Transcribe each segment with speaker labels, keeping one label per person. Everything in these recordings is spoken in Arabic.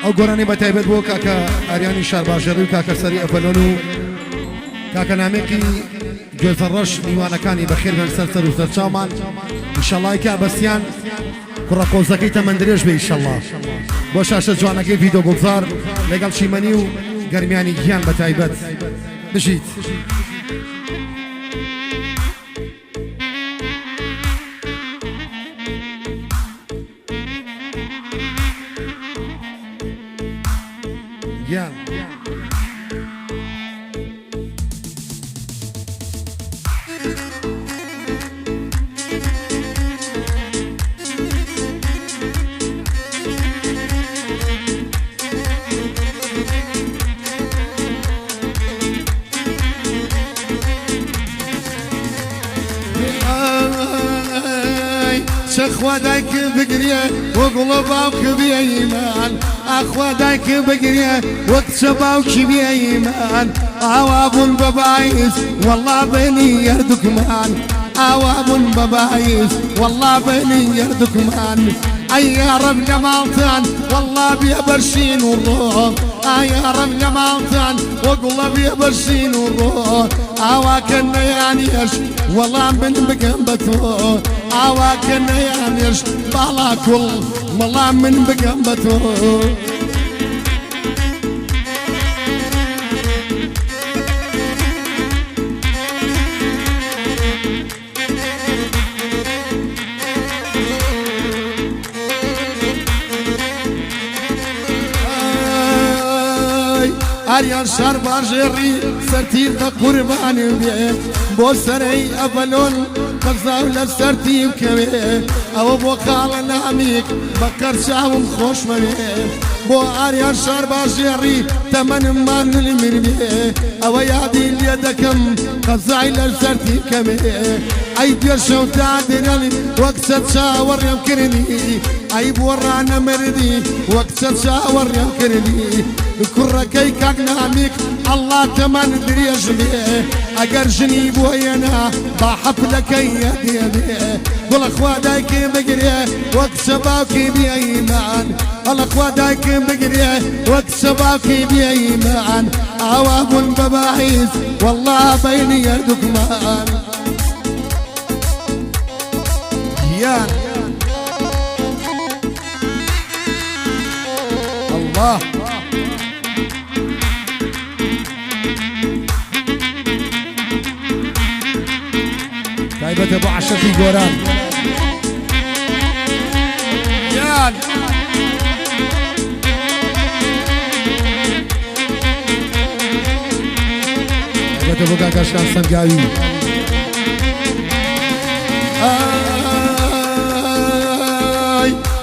Speaker 1: ئەو گۆرانی بە تایبەت بۆ کاکە ئاریانی شارباژێڕی و کاکە سەری ئەپەلۆن و کاکە نامێکی گوێزەڕەش میوانەکانی بەخێر بن سەر و سەرچاومان ئینشەڵڵا کابەستیان کوڕە قۆزەکەی تەمەند درێژ بێ ئینشەڵڵا بۆ شاشە جوانەکەی ڤیدۆ گوڵزار لەگەڵ چیمەنی و گەرمیانی گیان بە تایبەت بژیت. گیان
Speaker 2: شخوا دايك بقريه وقلباوك بيمان اخوا دايك بقريه وقت شباوك بيمان عواب ببايس والله بيني يردك مان عواب ببايس والله بيني يردك مان اي يا رب جمالتان والله بيبرشين والروح اي يا رب جمالتان وقلب بيبرشين والروح عواكن يانيش والله من بقنبته عواكن يانيش بالا كل والله من بقنبته آریان شارباژێڕی سەرتیب بە قوربانی بێ بۆ سەرەی ئەڤەلۆن قەزاو لە سەرتیب کەوێ ئەوە بۆ خاڵە نامیک بە کەرچاوم خۆش مەوێ بۆ ئاریان شارباژێڕی تەمەنممان لمر بێ ئەوە یادی لێ دەکەم قەزای لە سەرتیب کەوێ ئەی دوێشە و دادرەڵی وەک چە چاوەڕێم کردی ئەی بۆ ڕانەمردی وەک چە چاوەڕێم کردی کوڕەکەی کاک نامیک ئەڵڵا تەمان درێژ بێ ئەگەر ژنی بۆ هێنا با حەپلەکەی دێ گوڵە خوا دایکێ بگرێ وەک چە باوکی بێئیمان ئەڵە خوا دایکێ بگرێ وەک چە باوکی بێئیمان ئاوا بوون بە باعیس وەڵڵا بەینی هەردووکمان گیان الله
Speaker 1: تایبەتە بۆ عەشەقی گۆران
Speaker 2: گیان
Speaker 1: تایبەتە بۆ کاکاشکان سەنگاوی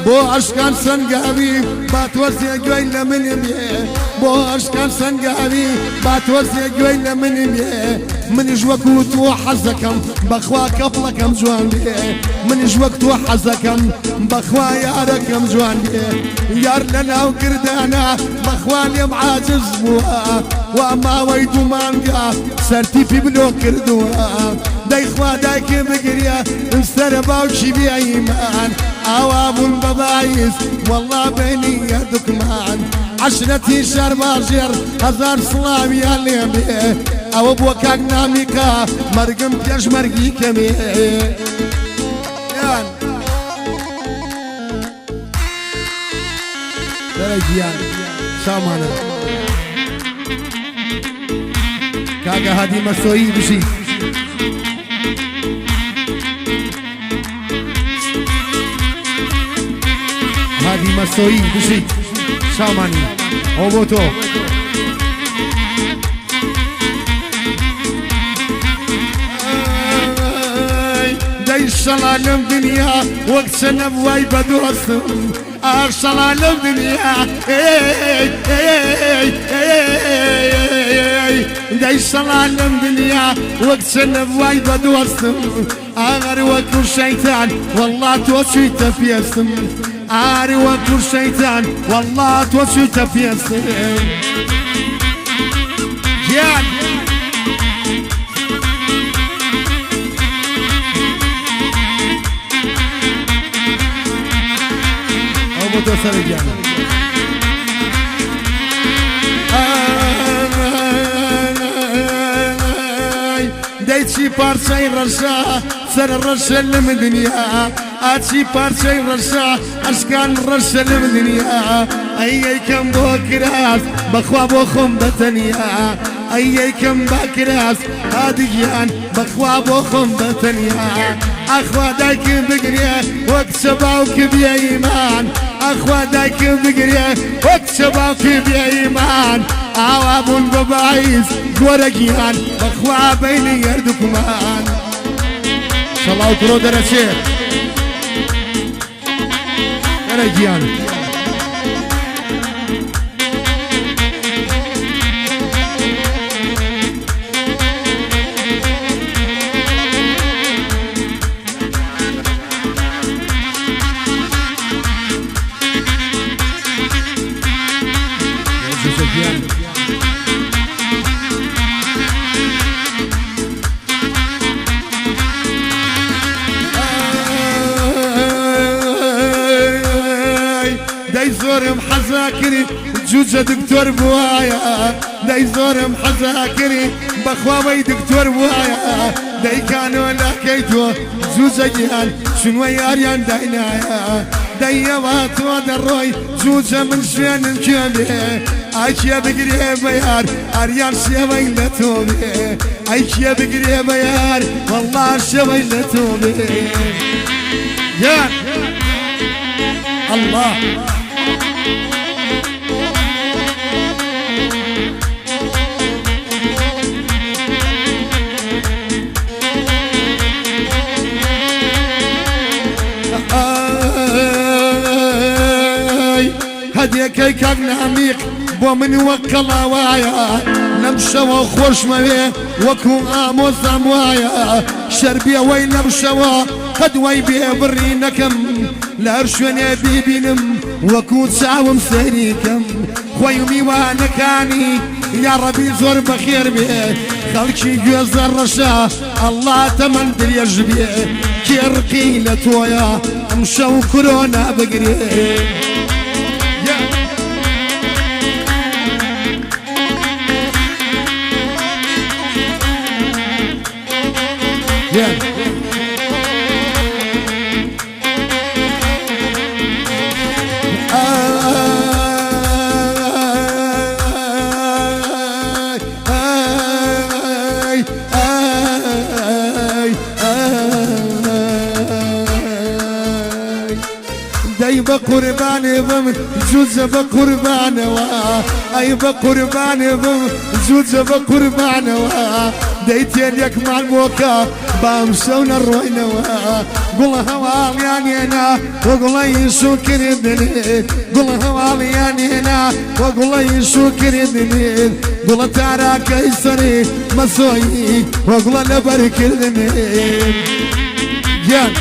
Speaker 2: بۆ عەشقان سەنگاوی با تۆزێ گوێی لە منم بێ بۆ عەشقان سەنگاوی با تۆزێ گوێی لە منم بێ منیش وەکو تۆ حەزەکەم بەخوا کەپڵەکەم جوان بێ منیش وەک تۆ حەزەکەم بەخوا یارەکەم جوان بێ یار لە ناو کردانە بەخوا لێم عاجز بووە وا ماوەی دوو مانگە سەرتیپی بلۆ کردووە دەیخوا دایکێ بگرێ سەرە باوکی بێئیمان ئاوا بوون بە باعیس وەڵڵا بینی هەردووکمان عەشرەتی شارباژێڕ هەزار سڵاویان لێ بێ ئەوە بۆ کاک نامیکە مەرگم پێشمەرگی کەمێ
Speaker 1: دەرە گیان شامانە کاکە هادی مەسۆیی بژیت هادی مەسۆیی بژیت شامانی ئەو بۆ تۆ
Speaker 2: دەی شەڵا لەم دنیا وەک چە نەبوای بە دۆستم ئار شەڵا لەم دنیا دەی شەڵا لەم دنیا وەک چە نەبوای بە دۆستم ئاغەر وەکو شەیتان وەڵڵا تۆ چوویتە پێستم ئاری وەکو شەیتان وەڵڵا تۆ چوویتە پێستم گیان
Speaker 1: ئەو بۆ تۆ سەرە گیانە
Speaker 2: دەیچی پارچەی ڕەشا سەر ڕەشە لەم دنیا ئاچی پارچەی ڕەشا ئەشکان ڕەشە لەم دنیا ئەی یەکەم بۆ کراس بەخوا بۆ خۆم بەتەنیا ئەی یەکەم با کراس هادیگیان بەخوا بۆ خۆم بەتەنیا ئەخوا دایکم بگرێ وەک چە باوکە بێ ئیمان ئەخوا دایکم بگرێ وەک چە باوکە بێ ئیمان ئاوا بوون بە باعیس گۆرە گیان بەخوا بینی هەردووکمان
Speaker 1: شەڵاو کرۆ دەرەچێت دەرە گیان
Speaker 2: دەی زۆرم حەزاکری جوجە دکتۆر بوایە دەی زۆرم حەزاکری بەخواوەی دکتۆر بوایە دەی کانۆلاکەی تۆ جوجە گیان چونوە یاریان داینایە دەیەوە تۆ دەڕۆی جوجە من شوێنم کێ بێ ئایکیە بگرێ بە یار ئاریان شێوەی لە تۆ بێ ئایکیە بگرێ بە یار وەڵڵا شێوەی لە تۆ بێ
Speaker 1: یان
Speaker 2: الله هەدیەکەی کاک نامیق بۆ من وەک کەڵاوایە لەم شەوە خۆشمەوێ وەکو ئامۆزام وایە شەربیەوەی لەم شەوە قەد وای بێ بڕی نەکەم لە هەر شوێنێ بیبینم وەکو چاوم سەریکەم خۆی و میوانەکانی یا ڕەبی زۆر بەخێر بێ خەڵکی گوێزە ڕەشە ئەڵڵا تەمەن درێژ بێ کێڕقی لە تۆیە ئەم شەو کۆرۆنا بگرێ
Speaker 1: یان
Speaker 2: دەی بە قوربانێ بم جوجە بە قوربانەوە ئەی بە قوربانێ بم جوجە بە قوربانەوە دەی تێریەکمان بۆکە بام شەو نەڕۆینەوە گوڵە هەواڵیان هێنا وە گوڵەی شوکردنێت گوڵە هەواڵیان هێنا وە گوڵەی شوکردنێت گوڵە تاراکەی سەری مەسۆیی وە گوڵە لەبەرکردنێت
Speaker 1: یان